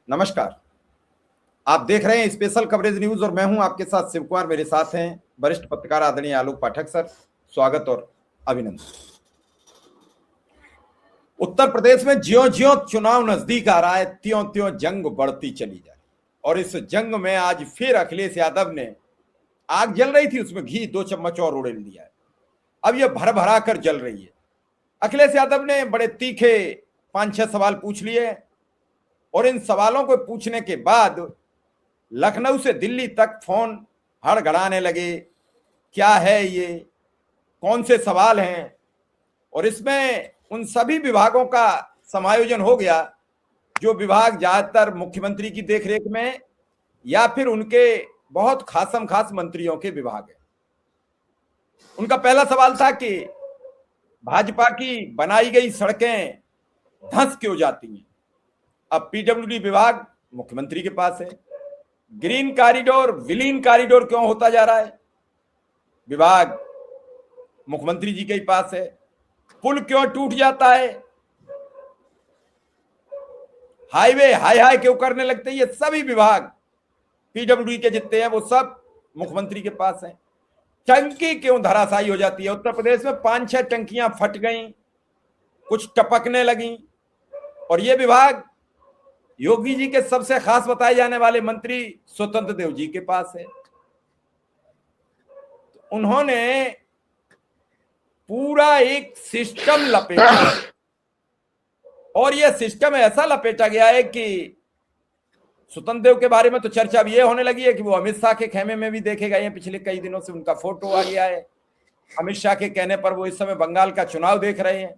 नमस्कार। आप देख रहे हैं स्पेशल कवरेज न्यूज और मैं हूं आपके साथ शिव कुमार। मेरे साथ हैं वरिष्ठ पत्रकार आदरणीय आलोक पाठक सर। स्वागत और अभिनंदन। उत्तर प्रदेश में ज्यों ज्यों चुनाव नजदीक आ रहा है त्यों त्यों जंग बढ़ती चली जा रही और इस जंग में आज फिर अखिलेश यादव ने आग जल रही थी उसमें घी 2 चम्मच और उड़ेल दिया है। अब यह भर भरा कर जल रही है। अखिलेश यादव ने बड़े तीखे 5-6 सवाल पूछ लिए और इन सवालों को पूछने के बाद लखनऊ से दिल्ली तक फोन हड़गड़ाने लगे। क्या है ये, कौन से सवाल हैं, और इसमें उन सभी विभागों का समायोजन हो गया जो विभाग ज्यादातर मुख्यमंत्री की देखरेख में या फिर उनके बहुत खासम खास मंत्रियों के विभाग है। उनका पहला सवाल था कि भाजपा की बनाई गई सड़कें धंस क्यों जाती हैं। अब पीडब्ल्यूडी विभाग मुख्यमंत्री के पास है। ग्रीन कॉरिडोर विलीन कॉरिडोर क्यों होता जा रहा है, विभाग मुख्यमंत्री जी के पास है। पुल क्यों टूट जाता है, हाईवे हाई हाई क्यों करने लगते हैं, ये सभी विभाग पीडब्ल्यूडी के जितने हैं वो सब मुख्यमंत्री के पास है। टंकी क्यों धराशायी हो जाती है। उत्तर प्रदेश में 5-6 टंकियां फट गई, कुछ टपकने लगी, और ये विभाग योगी जी के सबसे खास बताए जाने वाले मंत्री स्वतंत्र देव जी के पास है। उन्होंने पूरा एक सिस्टम लपेटा और यह सिस्टम ऐसा लपेटा गया है कि स्वतंत्र देव के बारे में तो चर्चा भी ये होने लगी है कि वो अमित शाह के खेमे में भी देखे गए हैं। पिछले कई दिनों से उनका फोटो आ गया है। अमित शाह के कहने पर वो इस समय बंगाल का चुनाव देख रहे हैं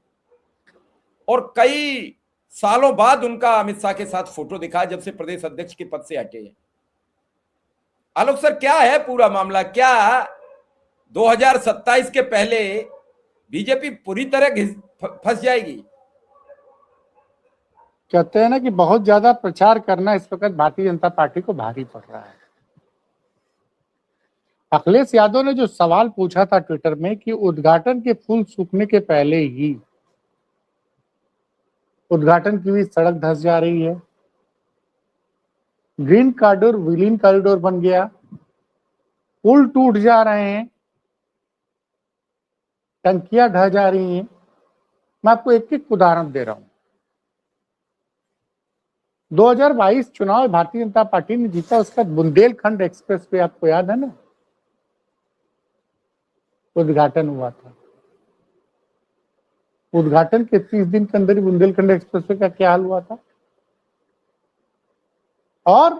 और कई सालों बाद उनका अमित शाह के साथ फोटो दिखा जब से प्रदेश अध्यक्ष के पद से हटे हैं। आलोक सर, क्या है पूरा मामला? क्या 2027 के पहले बीजेपी पूरी तरह फंस जाएगी? कहते हैं ना कि बहुत ज्यादा प्रचार करना इस वक्त भारतीय जनता पार्टी को भारी पड़ रहा है। अखिलेश यादव ने जो सवाल पूछा था ट्विटर में कि उद्घाटन के फूल सूखने के पहले ही उद्घाटन की भी सड़क धंस जा रही है, ग्रीन कॉरिडोर विलीन कॉरिडोर बन गया, पुल टूट जा रहे हैं, टंकियां ढह जा रही हैं। मैं आपको एक एक उदाहरण दे रहा हूं। 2022 चुनाव भारतीय जनता पार्टी ने जीता, उसका बुंदेलखंड एक्सप्रेस वे आपको याद है ना, उद्घाटन हुआ था। उद्घाटन के 30 दिन के अंदर ही बुंदेलखंड एक्सप्रेस वे का क्या हाल हुआ था। और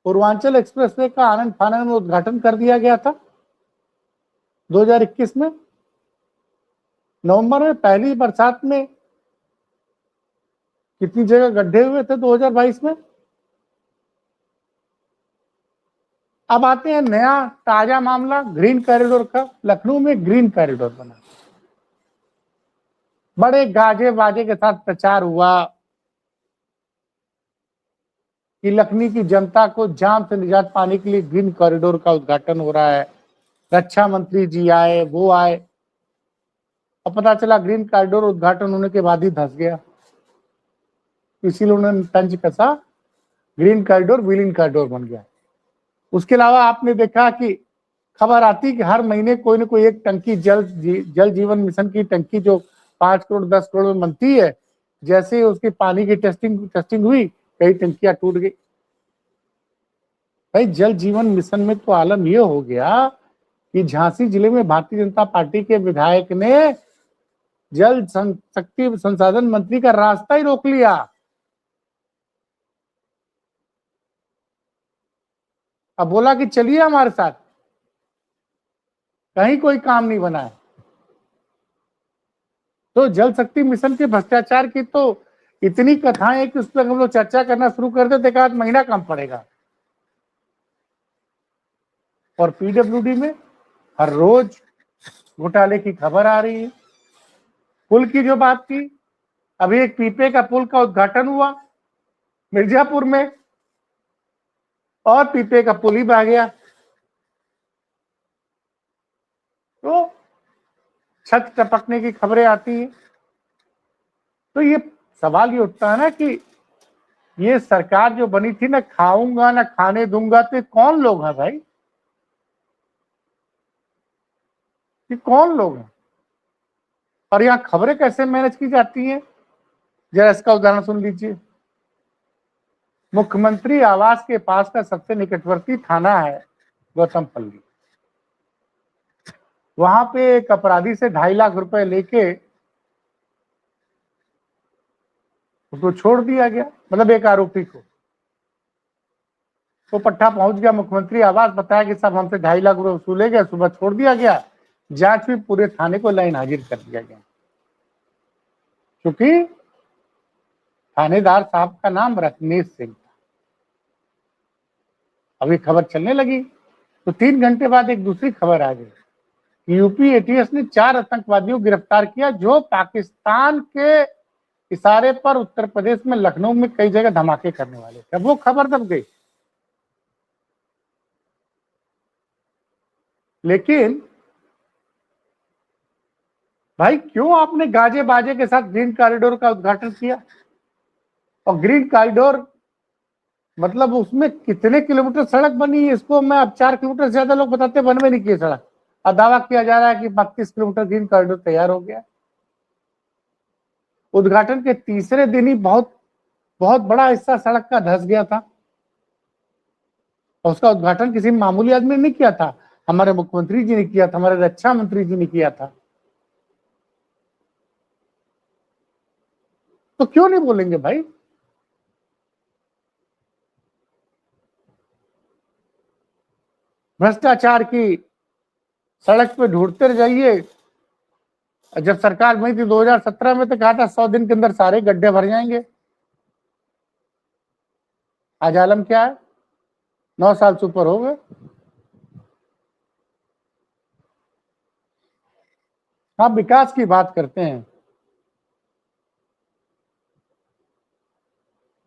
पूर्वांचल एक्सप्रेस वे का आनंद फानंद में उद्घाटन कर दिया गया था 2021 में नवंबर में। पहली बरसात में कितनी जगह गड्ढे हुए थे 2022 में। अब आते हैं नया ताजा मामला ग्रीन कॉरिडोर का। लखनऊ में ग्रीन कॉरिडोर बना, बड़े गाजे बाजे के साथ प्रचार हुआ कि लखनऊ की जनता को जाम से निजात पाने के लिए ग्रीन कॉरिडोर का उद्घाटन हो रहा है। रक्षा मंत्री जी आए, वो आए, और पता चला ग्रीन कॉरिडोर उद्घाटन होने के बाद ही धंस गया। इसीलिए उन्होंने तंज कसा, ग्रीन कॉरिडोर विलीन कॉरिडोर बन गया। उसके अलावा आपने देखा कि खबर आती कि हर महीने कोई ना कोई एक टंकी जल जीवन मिशन की टंकी जो 5 करोड़ 10 करोड़ में बनती है, जैसे ही उसकी पानी की टेस्टिंग हुई, कई टंकियां टूट गई। भाई, जल जीवन मिशन में तो आलम यह हो गया कि झांसी जिले में भारतीय जनता पार्टी के विधायक ने जल शक्ति संसाधन मंत्री का रास्ता ही रोक लिया। अब बोला कि चलिए हमारे साथ, कहीं कोई काम नहीं बना है। तो जल शक्ति मिशन के भ्रष्टाचार की तो इतनी कथाएं कि उस पर हम लोग चर्चा करना शुरू कर देते, एक आध महीना कम पड़ेगा। और पीडब्ल्यूडी में हर रोज घोटाले की खबर आ रही है। पुल की जो बात की, अभी एक पीपे का पुल का उद्घाटन हुआ मिर्जापुर में, और पीपे का पुल ही बह गया। तो छत टपकने की खबरें आती हैं। तो ये सवाल ये उठता है ना कि ये सरकार जो बनी थी ना, खाऊंगा ना खाने दूंगा, तो ये कौन लोग हैं भाई? ये कौन लोग हैं? और यहाँ खबरें कैसे मैनेज की जाती हैं, जरा इसका उदाहरण सुन लीजिए। मुख्यमंत्री आवास के पास का सबसे निकटवर्ती थाना है गौतमपल्ली। वहां पे एक अपराधी से 2.5 लाख रुपए लेके उसको छोड़ दिया गया, मतलब एक आरोपी को। तो पट्टा पहुंच गया मुख्यमंत्री आवास, बताया कि साहब हमसे 2.5 लाख रुपए वसूले गए, सुबह छोड़ दिया गया। जांच में पूरे थाने को लाइन हाजिर कर दिया गया, क्योंकि थानेदार साहब का नाम रत्नेश सिंह था। अभी खबर चलने लगी तो 3 घंटे बाद एक दूसरी खबर आ गई। यूपी एटीएस ने 4 आतंकवादियों को गिरफ्तार किया जो पाकिस्तान के इशारे पर उत्तर प्रदेश में लखनऊ में कई जगह धमाके करने वाले थे। वो खबर दब गई। लेकिन भाई क्यों आपने गाजे बाजे के साथ ग्रीन कॉरिडोर का उद्घाटन किया? और ग्रीन कॉरिडोर मतलब उसमें कितने किलोमीटर सड़क बनी है, इसको मैं अब 4 किलोमीटर से ज्यादा लोग बताते बनवे नहीं किए सड़क, और दावा किया जा रहा है कि 32 किलोमीटर ग्रीन कॉरिडोर तैयार हो गया। उद्घाटन के तीसरे दिन ही बहुत बड़ा हिस्सा सड़क का धंस गया था। और उसका उद्घाटन किसी मामूली आदमी ने नहीं किया था, हमारे मुख्यमंत्री जी ने किया था, हमारे रक्षा मंत्री जी ने किया था। तो क्यों नहीं बोलेंगे भाई? भ्रष्टाचार की सड़क पे ढूंढते जाइए। जब सरकार बनी थी 2017 में तो कहा था 100 दिन के अंदर सारे गड्ढे भर जाएंगे। आज आलम क्या है? 9 साल से ऊपर हो गए। आप विकास की बात करते हैं।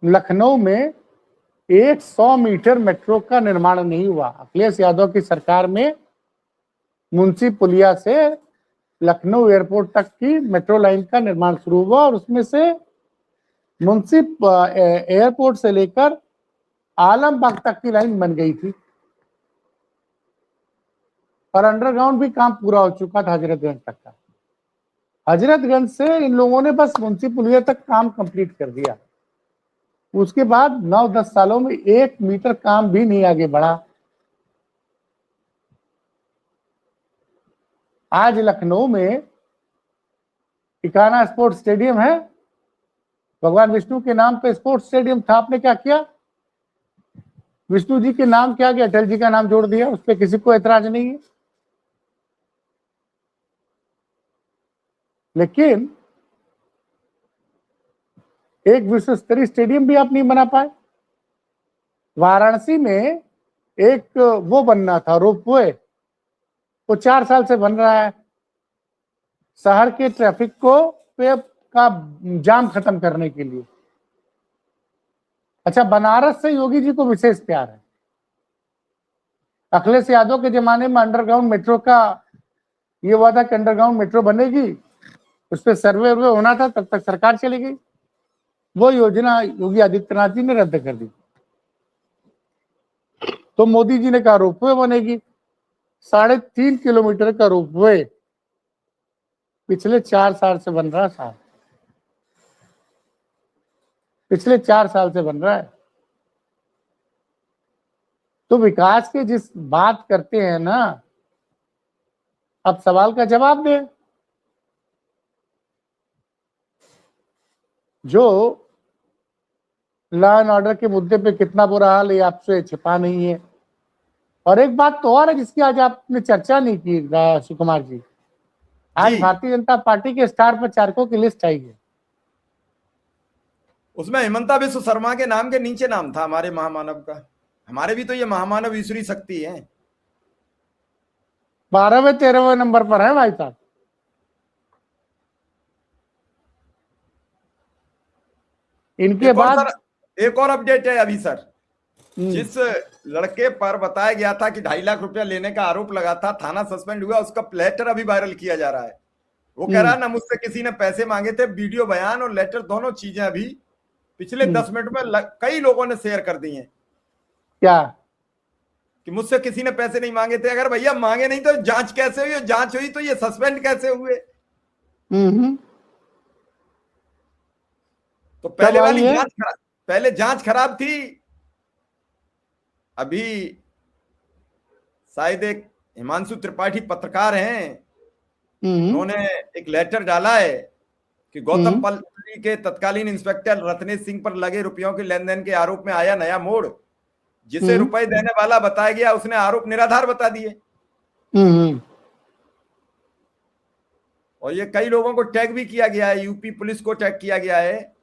लखनऊ में 100 मीटर मेट्रो का निर्माण नहीं हुआ। अखिलेश यादव की सरकार में मुंशी पुलिया से लखनऊ एयरपोर्ट तक की मेट्रो लाइन का निर्माण शुरू हुआ, और उसमें से मुंशी एयरपोर्ट से लेकर आलमबाग तक की लाइन बन गई थी, और अंडरग्राउंड भी काम पूरा हो चुका था हजरतगंज तक का। हजरतगंज से इन लोगों ने बस मुंशी पुलिया तक काम कंप्लीट कर दिया। उसके बाद 9-10 सालों में 1 मीटर काम भी नहीं आगे बढ़ा। आज लखनऊ में इकाना स्पोर्ट्स स्टेडियम है, भगवान विष्णु के नाम पे स्पोर्ट्स स्टेडियम था। आपने क्या किया? विष्णु जी के नाम क्या किया? अटल जी का नाम जोड़ दिया। उस पर किसी को ऐतराज नहीं है। लेकिन एक विश्व स्तरीय स्टेडियम भी आप नहीं बना पाए। वाराणसी में एक वो बनना था, रोपवे, वो 4 साल से बन रहा है शहर के ट्रैफिक को का जाम खत्म करने के लिए। अच्छा, बनारस से योगी जी को विशेष प्यार है। अखिलेश यादव के जमाने में अंडरग्राउंड मेट्रो का ये हुआ था कि अंडरग्राउंड मेट्रो बनेगी, उस पर सर्वे होना था, तब तक सरकार चली गई। वो योजना योगी आदित्यनाथ जी ने रद्द कर दी। तो मोदी जी ने कहा रोपवे बनेगी। 3.5 किलोमीटर का रोपवे पिछले 4 साल से बन रहा है। पिछले 4 साल से बन रहा है। तो विकास के जिस बात करते हैं ना, अब सवाल का जवाब दे। जो लॉ एंड ऑर्डर के मुद्दे पे कितना बुरा हाल है आपसे छिपा नहीं है। और एक बात तो और है जिसकी आज आपने चर्चा नहीं की शिव कुमार जी। आज भारतीय जनता पार्टी के स्टार प्रचारकों की लिस्ट आई है। उसमें हिमंता विश्व शर्मा के नाम के नीचे नाम था हमारे महामानव का। हमारे भी तो ये महामानव ईश्वरी शक्ति है। 12वें 13वें नंबर पर है भाई साहब। इनके बाद एक और अपडेट है अभी सर। जिस लड़के पर बताया गया था कि 2.5 लाख रुपया लेने का आरोप लगा था, थाना सस्पेंड हुआ, उसका लेटर अभी वायरल किया जा रहा है। वो कह रहा है ना मुझसे किसी ने पैसे मांगे थे। वीडियो बयान और लेटर दोनों चीजें अभी पिछले 10 मिनट में कई लोगों ने शेयर कर दी हैं क्या कि मुझसे किसी ने पैसे नहीं मांगे थे। अगर भैया मांगे नहीं तो जांच कैसे हुई, जांच हुई तो ये सस्पेंड कैसे हुए? तो पहले कब आई वाली है? जांच खराब, पहले जांच खराब थी। अभी शायद एक हिमांशु त्रिपाठी पत्रकार हैं, उन्होंने एक लेटर डाला है कि गौतम पल्ली के तत्कालीन इंस्पेक्टर रत्नेश सिंह पर लगे रुपयों के लेन देन के आरोप में आया नया मोड़। जिसे रुपए देने वाला बताया गया उसने आरोप निराधार बता दिए। और ये कई लोगों को टैग भी किया गया है। यूपी पुलिस को टैग किया गया है,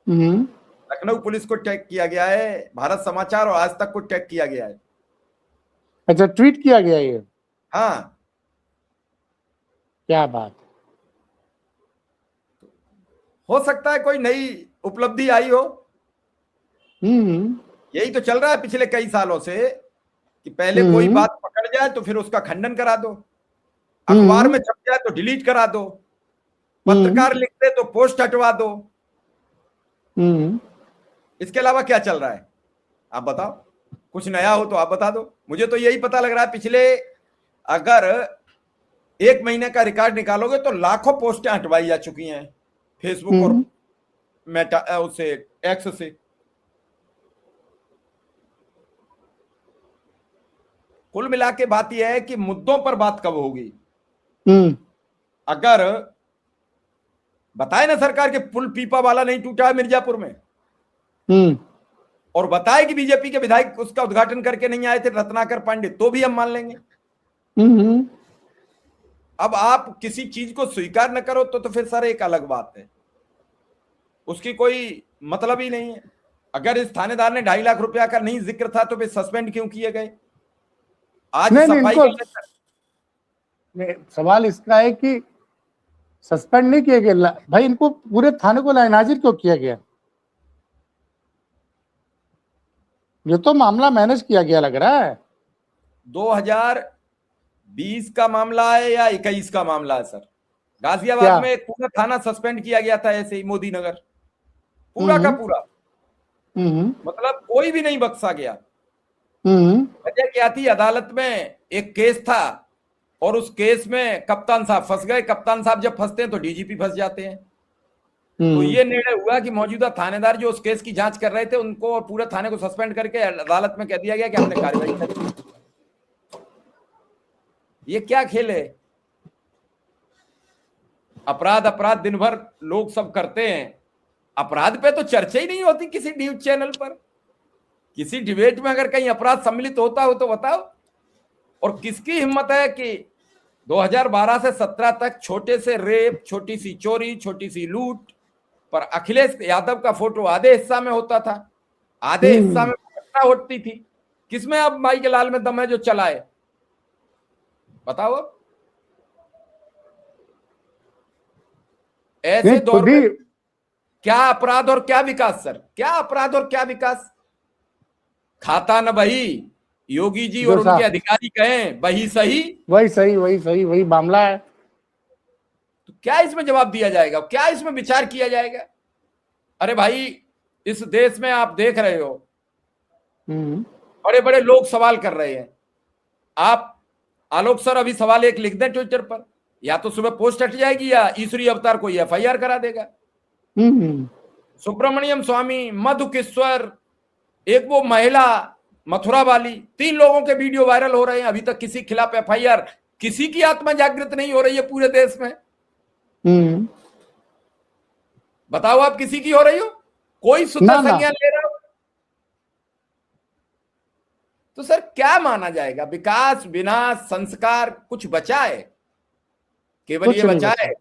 लखनऊ पुलिस को टैग किया गया है, भारत समाचार और आज तक को टैग किया गया है। अच्छा, ट्वीट किया गया ये? हाँ, क्या बात। हो सकता है कोई नई उपलब्धि आई हो। यही तो चल रहा है पिछले कई सालों से कि पहले कोई बात पकड़ जाए तो फिर उसका खंडन करा दो, अखबार में छप जाए तो डिलीट करा दो, पत्रकार लिखते तो पोस्ट हटवा दो। इसके अलावा क्या चल रहा है आप बताओ? कुछ नया हो तो आप बता दो। मुझे तो यही पता लग रहा है पिछले अगर 1 महीने का रिकॉर्ड निकालोगे तो लाखों पोस्टें हटवाई जा चुकी हैं फेसबुक और मेटा उससे एक्स से। कुल मिला के बात यह है कि मुद्दों पर बात कब होगी? अगर बताए ना सरकार के पुल पीपा वाला नहीं टूटा है मिर्जापुर में, और बताए कि बीजेपी के विधायक उसका उद्घाटन करके नहीं आए थे रत्नाकर पांडे, तो भी हम मान लेंगे। अब आप किसी चीज को स्वीकार न करो तो फिर सर एक अलग बात है, उसकी कोई मतलब ही नहीं है। अगर इस थानेदार ने 2.5 लाख रुपया का नहीं जिक्र था तो फिर सस्पेंड क्यों किए गए? आज सफाई सवाल इसका है कि सस्पेंड नहीं किया गया भाई, इनको पूरे थाने को लाइनाजिर क्यों किया गया? ये तो मामला मैनेज किया गया लग रहा है। 2020 का मामला है या 21 का मामला है सर? गाजियाबाद में एक पूरा थाना सस्पेंड किया गया था ऐसे ही, मोदी नगर पूरा का पूरा, मतलब कोई भी नहीं बख्शा गया। वजह क्या थी? अदालत में एक केस था और उस केस में कप्तान साहब फंस गए। कप्तान साहब जब फंसते हैं तो डीजीपी फंस जाते हैं। तो ये निर्णय हुआ कि मौजूदा थानेदार जो उस केस की जांच कर रहे थे उनको और पूरे थाने को सस्पेंड करके अदालत में कह दिया गया कि हमने कार्रवाई करी। ये क्या खेल है? अपराध अपराध दिन भर लोग सब करते हैं, अपराध पे तो चर्चा ही नहीं होती किसी न्यूज चैनल पर। किसी डिबेट में अगर कहीं अपराध सम्मिलित होता हो तो बताओ। और किसकी हिम्मत है कि 2012 से 17 तक छोटे से रेप, छोटी सी चोरी, छोटी सी लूट पर अखिलेश यादव का फोटो आधे हिस्सा में होता था, आधे हिस्सा में घटना होती थी। किसमें अब माई के लाल में दम है जो चलाए? बताओ। अब ऐसे दौर में क्या अपराध और क्या विकास सर? क्या अपराध और क्या विकास? खाता न बही, योगी जी और उनके अधिकारी कहें वही सही, वही सही, वही सही, वही मामला है। तो क्या इसमें जवाब दिया जाएगा? क्या इसमें विचार किया जाएगा? अरे भाई, इस देश में आप देख रहे हो बड़े बड़े लोग सवाल कर रहे हैं। आप आलोक सर अभी सवाल एक लिख दें ट्विटर पर, या तो सुबह पोस्ट हट जाएगी या ईश्वरी अवतार को एफआईआर करा देगा। सुब्रमण्यम स्वामी, मधु किश्वर, एक वो महिला मथुरा वाली, 3 लोगों के वीडियो वायरल हो रहे हैं। अभी तक किसी खिलाफ एफआईआर, किसी की आत्मा जागृत नहीं हो रही है पूरे देश में। बताओ आप, किसी की हो रही हो? कोई सुधा संज्ञान ले रहा हो? तो सर क्या माना जाएगा? विकास, विनाश, संस्कार कुछ बचा है? केवल ये बचा है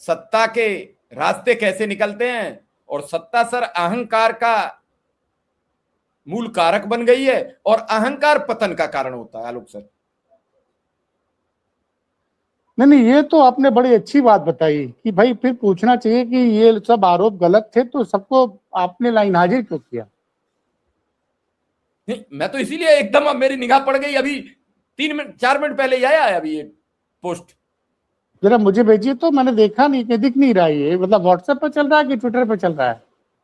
सत्ता के रास्ते कैसे निकलते हैं। और सत्ता सर अहंकार का मूल कारक बन गई है और अहंकार पतन का कारण होता है। आलोक सर, नहीं, ये तो आपने बड़ी अच्छी बात बताई कि भाई फिर पूछना चाहिए कि ये सब आरोप गलत थे तो सबको आपने लाइन हाजिर क्यों किया? नहीं, मैं तो इसीलिए एकदम, अब मेरी निगाह पड़ गई, अभी 4 मिनट पहले ही आया है अभी ये पोस्ट। जरा मुझे भेजिए तो, मैंने देखा नहीं कि दिख नहीं रहा है। मतलब व्हाट्सएप पर चल रहा है कि ट्विटर पर चल रहा है?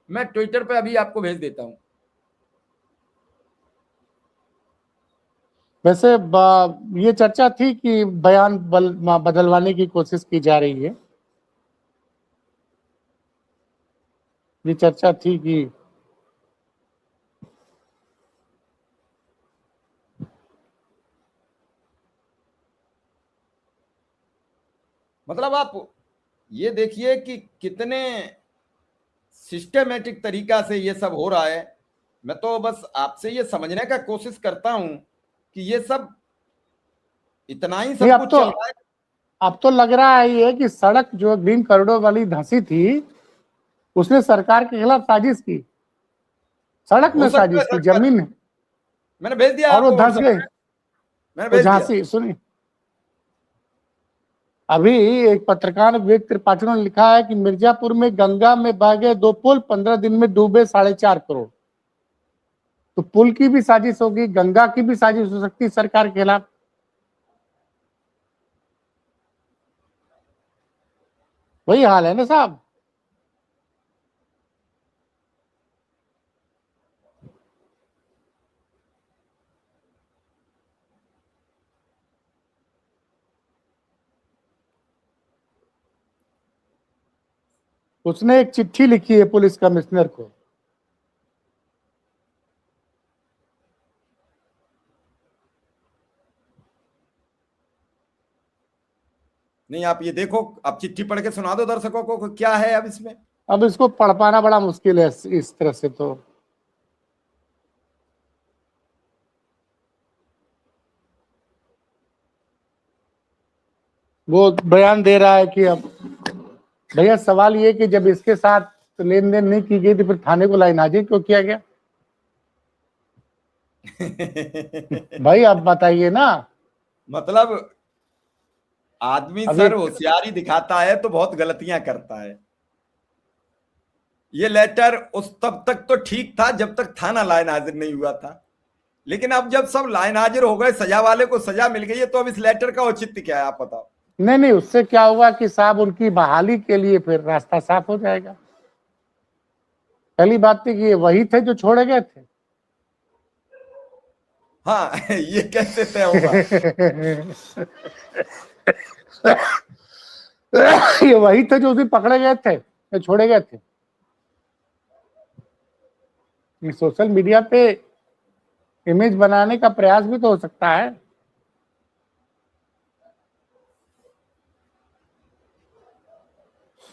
मैं ट्विटर पे अभी आपको भेज देता हूं। वैसे ये चर्चा थी कि बयान बदलवाने की कोशिश की जा रही है। ये चर्चा थी कि मतलब आप ये देखिए कि कितने सिस्टमेटिक तरीका से ये सब हो रहा है। मैं तो बस आपसे ये समझने का कोशिश करता हूं कि ये सब इतना ही नहीं, सब कुछ चल रहा है। अब तो लग रहा है ये कि सड़क जो ग्रीन कॉरिडोर वाली धंसी थी, उसने सरकार के खिलाफ साजिश की। सड़क हो में सकता है साजिश की, सर, जमीन में, मैंने भेज दिया और वो आपको धंस व्हाट्सएप गए। पे, मैंने वो भेज दिया। झांसी सुनिए, अभी एक पत्रकार विवेक त्रिपाठी ने लिखा है कि मिर्जापुर में गंगा में बह गए 2 पुल, 15 दिन में डूबे 4.5 करोड़। तो पुल की भी साजिश होगी, गंगा की भी साजिश हो सकती है सरकार के खिलाफ। वही हाल है ना साहब। उसने एक चिट्ठी लिखी है पुलिस कमिश्नर को। नहीं, आप ये देखो, आप चिट्ठी पढ़ के सुना दो दर्शकों को क्या है अब इसमें। अब इसको पढ़ पाना बड़ा मुश्किल है इस तरह से। तो वो बयान दे रहा है कि अब भैया सवाल ये कि जब इसके साथ लेन देन नहीं की गई तो फिर थाने को लाइन हाजिर क्यों किया गया? भाई आप बताइए ना। मतलब आदमी अभी सर होशियारी दिखाता है तो बहुत गलतियां करता है। ये लेटर उस तब तक तो ठीक था जब तक थाना लाइन हाजिर नहीं हुआ था, लेकिन अब जब सब लाइन हाजिर हो गए, सजा वाले को सजा मिल गई है, तो अब इस लेटर का औचित्य क्या है, आप बताओ। नहीं नहीं, उससे क्या हुआ कि साहब उनकी बहाली के लिए फिर रास्ता साफ हो जाएगा। पहली बात थी कि ये वही थे जो छोड़े गए थे। हाँ ये कैसे तय होगा। ये वही थे जो उस दिन पकड़े गए थे या छोड़े गए थे। ये सोशल मीडिया पे इमेज बनाने का प्रयास भी तो हो सकता है।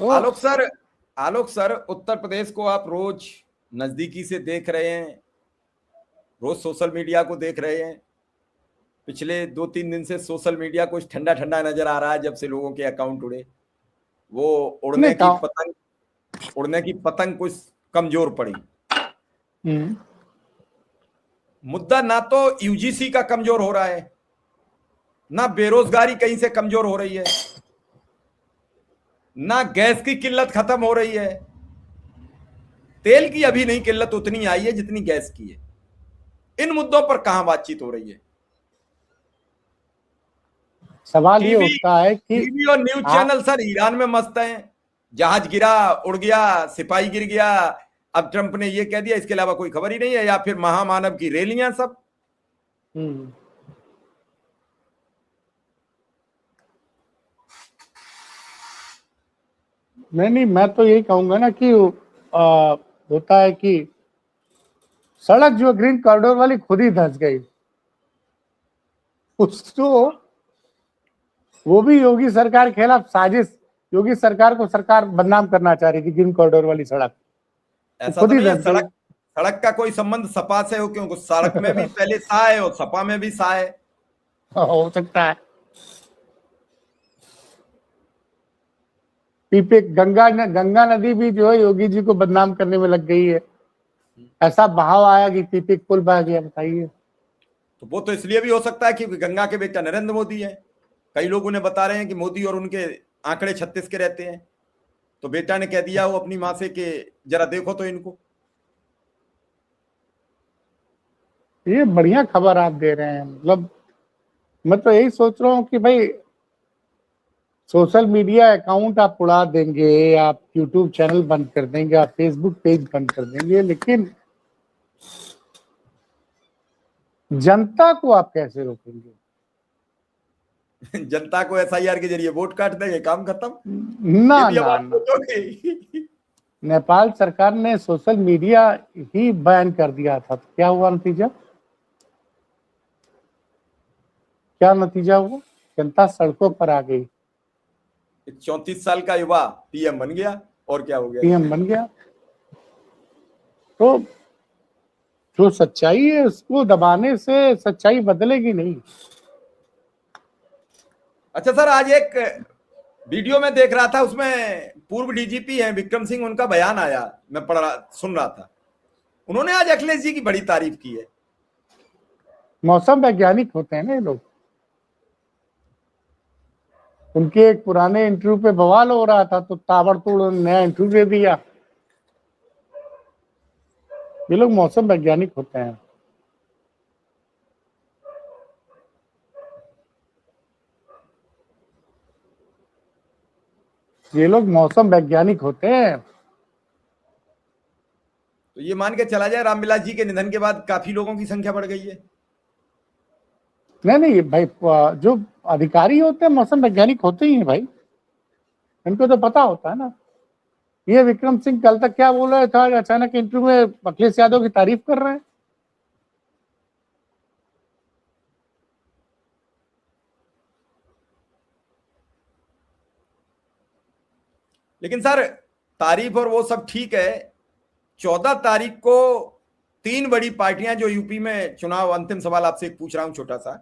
तो आलोक सर, आलोक सर, उत्तर प्रदेश को आप रोज नजदीकी से देख रहे हैं, रोज सोशल मीडिया को देख रहे हैं। पिछले 2-3 दिन से सोशल मीडिया कुछ ठंडा ठंडा नजर आ रहा है जब से लोगों के अकाउंट उड़े। वो नहीं था। उड़ने की पतंग कुछ कमजोर पड़ी। मुद्दा ना तो यूजीसी का कमजोर हो रहा है, ना बेरोजगारी कहीं से कमजोर हो रही है, ना गैस की किल्लत खत्म हो रही है। तेल की अभी नहीं किल्लत उतनी आई है जितनी गैस की है। इन मुद्दों पर कहां बातचीत हो रही है। सवाल ये टीवी उठता है कि टीवी और न्यूज हाँ, चैनल सर ईरान में मस्त हैं। जहाज गिरा, उड़ गया, सिपाही गिर गया, अब ट्रंप ने यह कह दिया, इसके अलावा कोई खबर ही नहीं है। या फिर महामानव की रैलियां सब। नहीं नहीं, मैं तो यही कहूंगा ना कि होता है कि सड़क जो ग्रीन कॉरिडोर वाली खुद ही धंस गई। उसको वो भी योगी सरकार के खिलाफ साजिश, योगी सरकार को सरकार बदनाम करना चाह रही थी ग्रीन कॉरिडोर वाली सड़क, वो ऐसा खुद तो ही नहीं है धंस गई। सड़क सड़क का कोई संबंध सपा से हो, क्योंकि सड़क में भी पहले सा है और सपा में भी सा है। हो सकता है। पीपे गंगा नदी भी जो है योगी जी को बदनाम करने में लग गई है। ऐसा बहाव आया कि पीपे पुल बह गया, बताइए। तो वो तो इसलिए भी हो सकता है क्योंकि गंगा के बेटा नरेंद्र मोदी है। कई लोग उन्हें बता रहे हैं कि मोदी और उनके आंकड़े 36 के रहते हैं, तो बेटा ने कह दिया वो अपनी माँ से कि जरा देखो तो इनको। ये बढ़िया खबर आप दे रहे हैं। मतलब मैं तो यही सोच रहा हूँ कि भाई सोशल मीडिया अकाउंट आप उड़ा देंगे, आप यूट्यूब चैनल बंद कर देंगे, आप फेसबुक पेज बंद कर देंगे, लेकिन जनता को आप कैसे रोकेंगे? जनता को एसआईआर के जरिए वोट काट देंगे, काम खत्म। ना ये भी अब ना आप ना, सोचोगे? नेपाल सरकार ने सोशल मीडिया ही बैन कर दिया था, तो क्या हुआ नतीजा? क्या नतीजा हुआ? जनता सड़कों पर आ गई, 34 साल का युवा पीएम बन गया, और क्या हो गया? पीएम बन गया। तो जो सच्चाई है उसको दबाने से सच्चाई बदलेगी नहीं। अच्छा सर, आज एक वीडियो में देख रहा था, उसमें पूर्व डीजीपी हैं विक्रम सिंह, उनका बयान आया, मैं सुन रहा था। उन्होंने आज अखिलेश जी की बड़ी तारीफ की है। मौसम वैज्ञानिक होते हैं ना ये लोग। उनके एक पुराने इंटरव्यू पे बवाल हो रहा था, तो ताबड़तोड़ नया इंटरव्यू दे दिया। ये लोग मौसम वैज्ञानिक होते हैं। ये लोग मौसम वैज्ञानिक होते हैं। तो ये मान के चला जाए, रामविलास जी के निधन के बाद काफी लोगों की संख्या बढ़ गई है। नहीं नहीं भाई, जो अधिकारी होते हैं मौसम वैज्ञानिक होते ही हैं भाई, इनको तो पता होता है ना। ये विक्रम सिंह कल तक क्या बोल रहे था, अचानक इंटरव्यू में अखिलेश यादव की तारीफ कर रहे हैं। लेकिन सर, तारीफ और वो सब ठीक है। 14 तारीख को 3 बड़ी पार्टियां जो यूपी में चुनाव, अंतिम सवाल आपसे एक पूछ रहा हूं छोटा सा,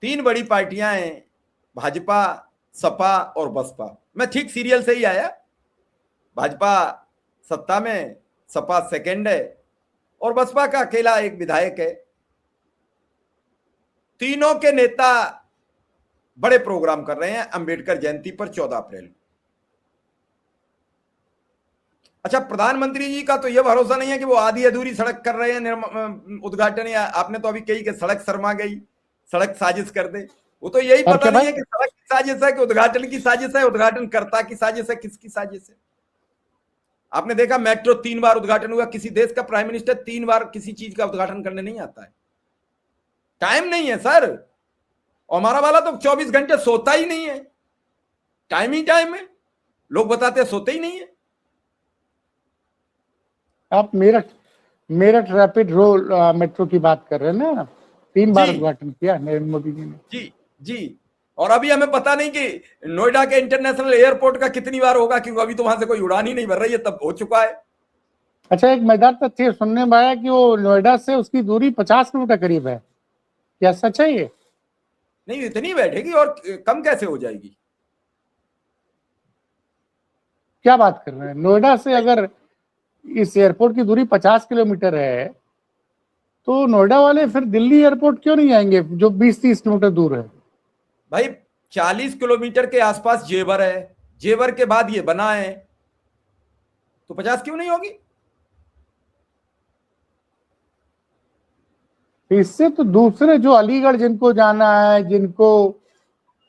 3 बड़ी पार्टियां हैं, भाजपा, सपा और बसपा। मैं ठीक सीरियल से ही आया। भाजपा सत्ता में, सपा सेकंड है, और बसपा का अकेला एक विधायक है। तीनों के नेता बड़े प्रोग्राम कर रहे हैं अंबेडकर जयंती पर 14 अप्रैल को। अच्छा, प्रधानमंत्री जी का तो यह भरोसा नहीं है कि वो आधी अधूरी सड़क कर रहे हैं उद्घाटन, या आपने तो अभी कही कि सड़क शर्मा गई, सड़क साजिश कर दे। वो तो यही और पता क्या नहीं भाई, है कि सड़क की साजिश है कि उद्घाटन की साजिश है, उद्घाटन कर्ता की साजिश है, किसकी साजिश है। आपने देखा मेट्रो 3 बार उद्घाटन हुआ। किसी देश का प्राइम मिनिस्टर 3 बार किसी चीज का उद्घाटन करने नहीं आता है। टाइम नहीं है सर। और हमारा वाला तो 24 घंटे सोता ही नहीं है। टाइम ही टाइम है। लोग बताते हैं सोते ही नहीं है। आप मेरठ मेरठ रैपिड मेट्रो की बात कर रहे हैं ना? 3 बार उद्घाटन किया नरेंद्र मोदी जी ने। जी जी। और अभी हमें पता नहीं कि नोएडा के इंटरनेशनल एयरपोर्ट का कितनी बार होगा, क्योंकि अभी तो वहां से कोई उड़ान ही नहीं भर रही है, तब हो चुका है। अच्छा, एक मजेदार तथ्य सुनने में आया कि वो नोएडा से उसकी दूरी 50 किलोमीटर करीब है। क्या सच है ये? नहीं, इतनी बैठेगी और कम कैसे हो जाएगी? क्या बात कर रहे हैं? नोएडा से अगर इस एयरपोर्ट की दूरी 50 किलोमीटर है, तो नोएडा वाले फिर दिल्ली एयरपोर्ट क्यों नहीं आएंगे जो 20-30 किलोमीटर दूर है? भाई 40 किलोमीटर के आसपास जेवर है, जेवर के बाद ये बना है, तो 50 क्यों नहीं होगी? इससे तो दूसरे जो अलीगढ़ जिनको जाना है, जिनको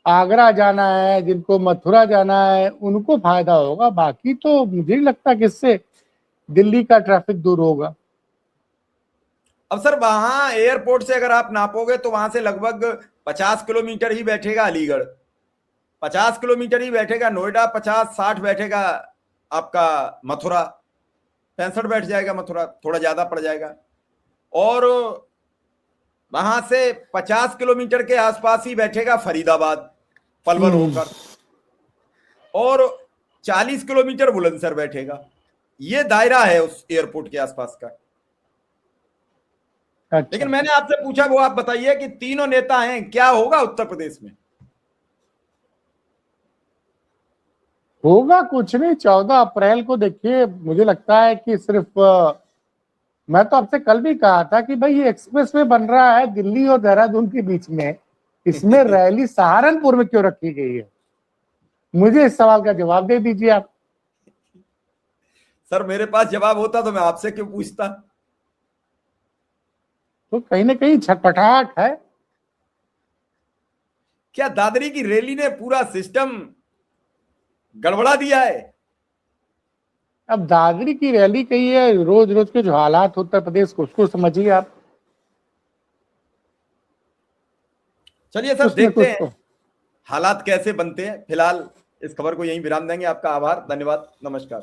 आगरा जाना है, जिनको मथुरा जाना है, उनको फायदा होगा। बाकी तो मुझे नहीं लगता कि इससे दिल्ली का ट्रैफिक दूर होगा। अब सर, वहां एयरपोर्ट से अगर आप नापोगे तो वहां से लगभग 50 किलोमीटर ही बैठेगा अलीगढ़, 50 किलोमीटर ही बैठेगा नोएडा, 50-60 बैठेगा आपका मथुरा, 65 बैठ जाएगा मथुरा, थोड़ा ज्यादा पड़ जाएगा। और वहां से 50 किलोमीटर के आसपास ही बैठेगा फरीदाबाद, पलवल होकर, और 40 किलोमीटर बुलंदशहर बैठेगा। ये दायरा है उस एयरपोर्ट के आसपास का। अच्छा, लेकिन मैंने आपसे पूछा, वो आप बताइए कि तीनों नेता हैं, क्या होगा उत्तर प्रदेश में? होगा कुछ नहीं। 14 अप्रैल को देखिए, मुझे लगता है कि सिर्फ मैं तो आपसे कल भी कहा था कि भाई ये एक्सप्रेस वे बन रहा है दिल्ली और देहरादून के बीच में, इसमें रैली सहारनपुर में क्यों रखी गई है? मुझे इस सवाल का जवाब दे दीजिए आप। सर, मेरे पास जवाब होता तो मैं आपसे क्यों पूछता? तो कहीं ना कहीं छटपटाहट है। क्या दादरी की रैली ने पूरा सिस्टम गड़बड़ा दिया है। अब दादरी की रैली कही है, रोज रोज के जो हालात उत्तर प्रदेश को उसको समझिए आप। चलिए सर, कुछ न देखते कुछ हैं तो हालात कैसे बनते हैं। फिलहाल इस खबर को यहीं विराम देंगे। आपका आभार, धन्यवाद, नमस्कार।